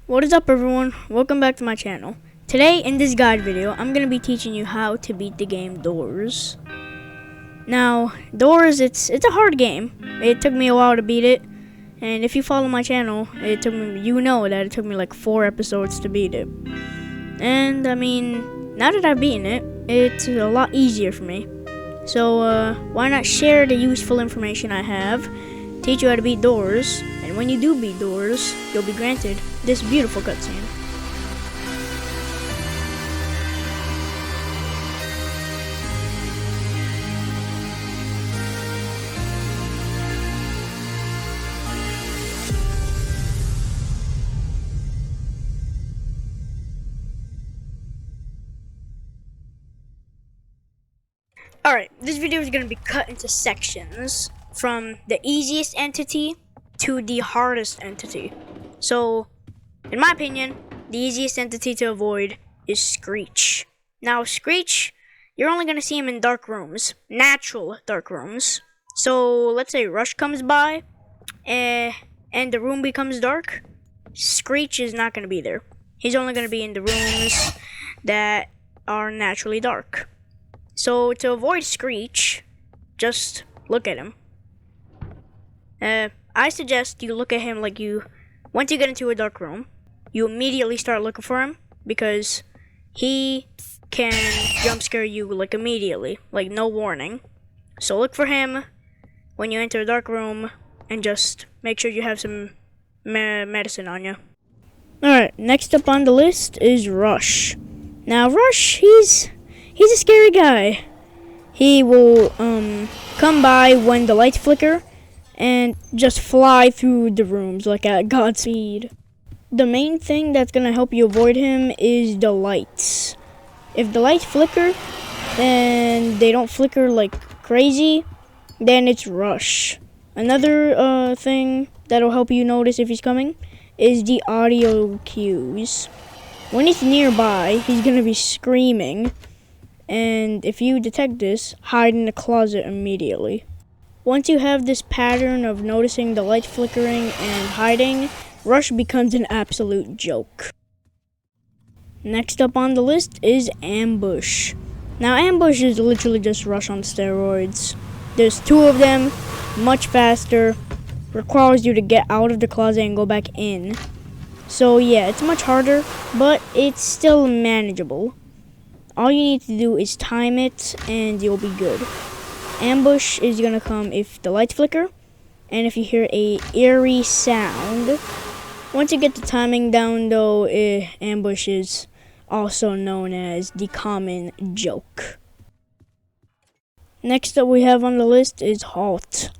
What is up, everyone? Welcome back to my channel. Today in this guide video, I'm going to be teaching you how to beat the game Doors. Now, Doors, it's a hard game. It took me a while to beat it, and if you follow my channel, you know that it took me like 4 episodes to beat it. And I mean, now that I've beaten it, it's a lot easier for me. So why not share the useful information I have, teach you how to beat Doors, and when you do beat Doors, you'll be granted this beautiful cutscene. Alright, this video is going to be cut into sections from the easiest entity to the hardest entity. So, in my opinion, the easiest entity to avoid is Screech. Now, Screech, you're only going to see him in dark rooms, natural dark rooms. So, let's say Rush comes by and the room becomes dark. Screech is not going to be there. He's only going to be in the rooms that are naturally dark. So, to avoid Screech, just look at him. I suggest you look at him like once you get into a dark room, you immediately start looking for him, because he can jump scare you like immediately, like no warning. So look for him when you enter a dark room, and just make sure you have some medicine on you. Alright, next up on the list is Rush. Now Rush, he's a scary guy. He will come by when the lights flicker and just fly through the rooms like at Godspeed. The main thing that's going to help you avoid him is the lights. If the lights flicker and they don't flicker like crazy, then it's Rush. Another thing that'll help you notice if he's coming is the audio cues. When he's nearby, he's going to be screaming. And if you detect this, hide in the closet immediately. Once you have this pattern of noticing the light flickering and hiding, Rush becomes an absolute joke. Next up on the list is Ambush. Now Ambush is literally just Rush on steroids. There's 2 of them, much faster, requires you to get out of the closet and go back in. So yeah, it's much harder, but it's still manageable. All you need to do is time it, and you'll be good. Ambush is gonna come if the lights flicker, and if you hear a eerie sound. Once you get the timing down, though, Ambush is also known as the common joke. Next up we have on the list is Halt.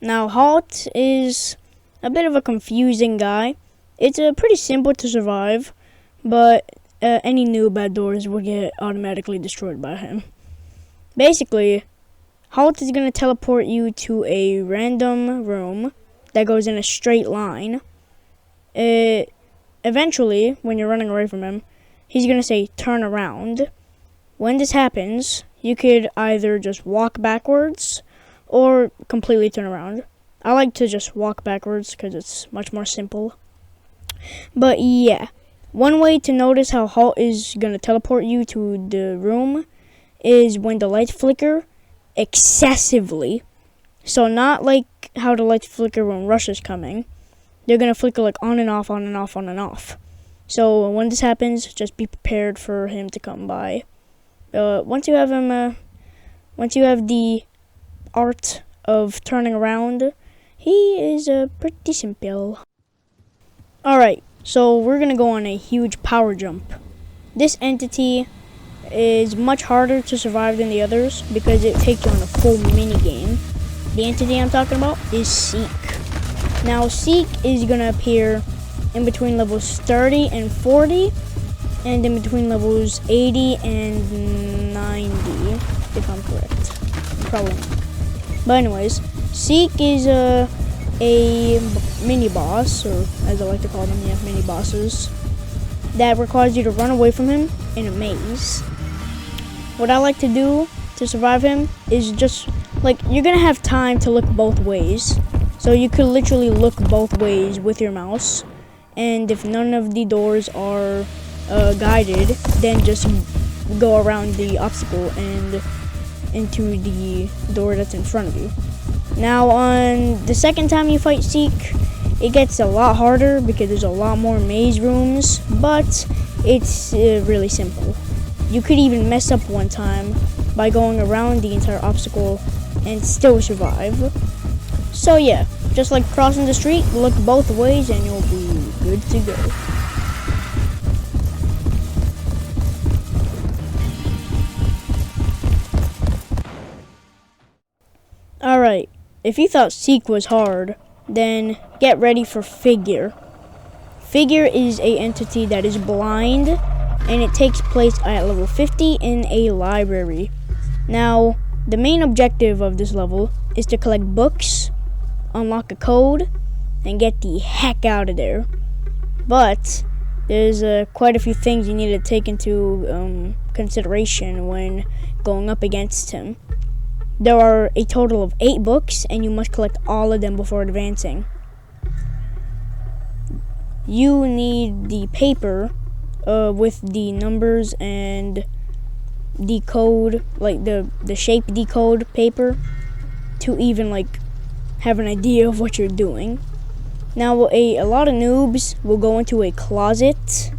Now, Halt is a bit of a confusing guy. It's pretty simple to survive, but any noob at Doors will get automatically destroyed by him. Basically, Halt is going to teleport you to a random room that goes in a straight line. Eventually, when you're running away from him, he's going to say, turn around. When this happens, you could either just walk backwards or completely turn around. I like to just walk backwards because it's much more simple. But yeah. One way to notice how Halt is going to teleport you to the room is when the lights flicker excessively. So not like how the lights flicker when Rush is coming. They're going to flicker like on and off, on and off, on and off. So when this happens, just be prepared for him to come by. Once you have the art of turning around, he is pretty simple. Alright. So we're going to go on a huge power jump. This entity is much harder to survive than the others because it takes you on a full mini game. The entity I'm talking about is Seek. Now Seek is going to appear in between levels 30 and 40 and in between levels 80 and 90, if I'm correct. Probably not. But anyways, Seek is a mini boss, or as I like to call them, yeah, mini bosses, that requires you to run away from him in a maze. What I like to do to survive him is just, like, you're gonna have time to look both ways. So you could literally look both ways with your mouse and if none of the doors are guided, then just go around the obstacle and into the door that's in front of you. Now on the second time you fight Seek, it gets a lot harder because there's a lot more maze rooms, but it's really simple. You could even mess up one time by going around the entire obstacle and still survive. So yeah, just like crossing the street, look both ways and you'll be good to go. Alright, if you thought Seek was hard, then get ready for Figure. Figure is an entity that is blind, and it takes place at level 50 in a library. Now, the main objective of this level is to collect books, unlock a code, and get the heck out of there. But there's quite a few things you need to take into consideration when going up against him. There are a total of 8 books, and you must collect all of them before advancing. You need the paper with the numbers and the code, like the shape decode paper, to even like have an idea of what you're doing. Now, a lot of noobs will go into a closet,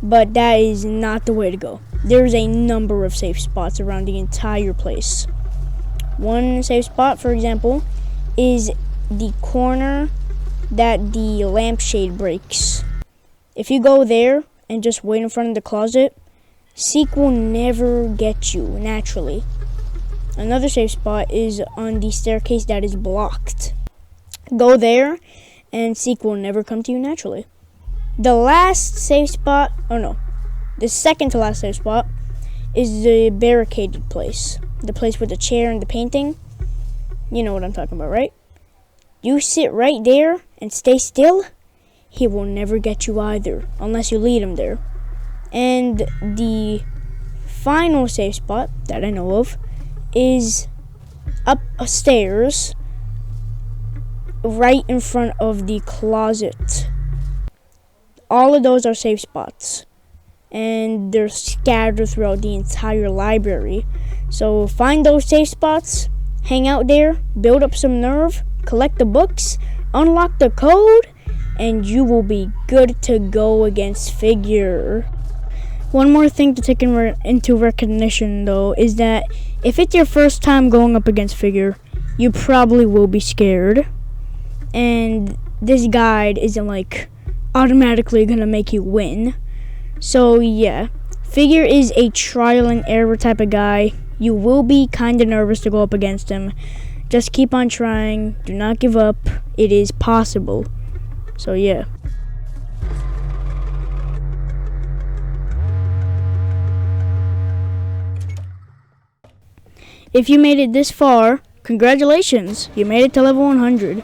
but that is not the way to go. There's a number of safe spots around the entire place. One safe spot, for example, is the corner that the lampshade breaks. If you go there and just wait in front of the closet, Seek will never get you naturally. Another safe spot is on the staircase that is blocked. Go there and Seek will never come to you naturally. The last safe spot, the second to last safe spot is the barricaded place. The place with the chair and the painting. You know what I'm talking about, right? You sit right there and stay still. He will never get you either, unless you lead him there. And the final safe spot that I know of is up a stairs right in front of the closet. All of those are safe spots, and they're scattered throughout the entire library. So find those safe spots, hang out there, build up some nerve, collect the books, unlock the code, and you will be good to go against Figure. One more thing to take into recognition, though, is that if it's your first time going up against Figure, you probably will be scared. And this guide isn't like automatically gonna make you win. So yeah, Figure is a trial and error type of guy. You will be kind of nervous to go up against him. Just keep on trying. Do not give up. It is possible. So yeah. If you made it this far, congratulations. You made it to level 100.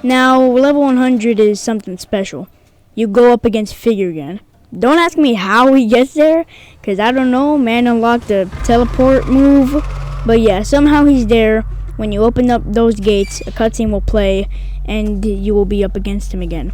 Now, level 100 is something special. You go up against Figure again. Don't ask me how he gets there, because I don't know. Man unlocked the teleport move. But yeah, somehow he's there. When you open up those gates, a cutscene will play, and you will be up against him again.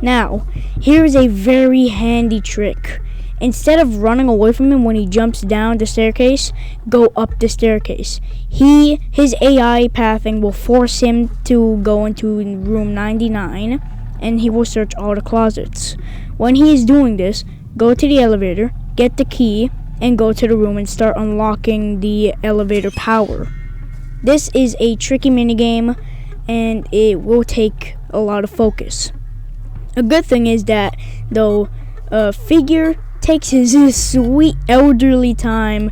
Now, here's a very handy trick. Instead of running away from him when he jumps down the staircase, go up the staircase. His AI pathing will force him to go into room 99, and he will search all the closets. When he is doing this, go to the elevator, get the key, and go to the room and start unlocking the elevator power. This is a tricky minigame, and it will take a lot of focus. A good thing is that, though, Figure takes his sweet elderly time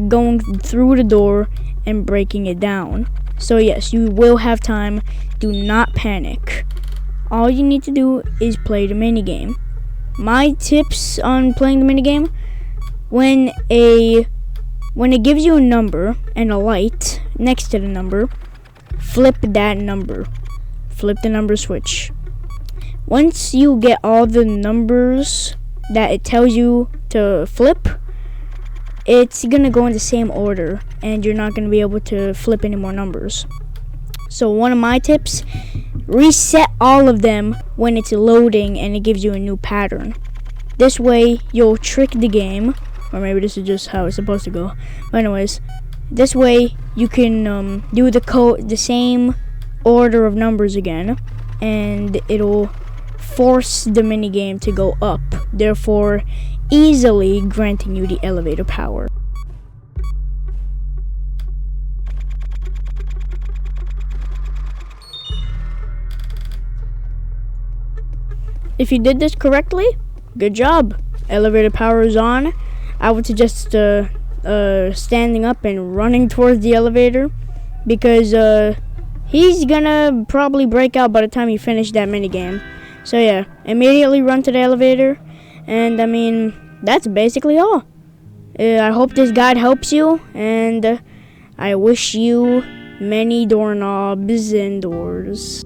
going through the door and breaking it down. So yes, you will have time. Do not panic. All you need to do is play the minigame. My tips on playing the minigame: when it gives you a number and a light next to the number, flip that number. Flip the number switch. Once you get all the numbers that it tells you to flip, it's gonna go in the same order, and you're not gonna be able to flip any more numbers. So one of my tips, reset all of them when it's loading and it gives you a new pattern. This way you'll trick the game, or maybe this is just how it's supposed to go. But anyways, this way you can do the same order of numbers again, and it'll force the minigame to go up, therefore easily granting you the elevator power. If you did this correctly, good job. Elevator power is on. I would suggest standing up and running towards the elevator, because he's gonna probably break out by the time you finish that minigame. So yeah, immediately run to the elevator, and I mean, that's basically all. I hope this guide helps you, and I wish you many doorknobs and doors.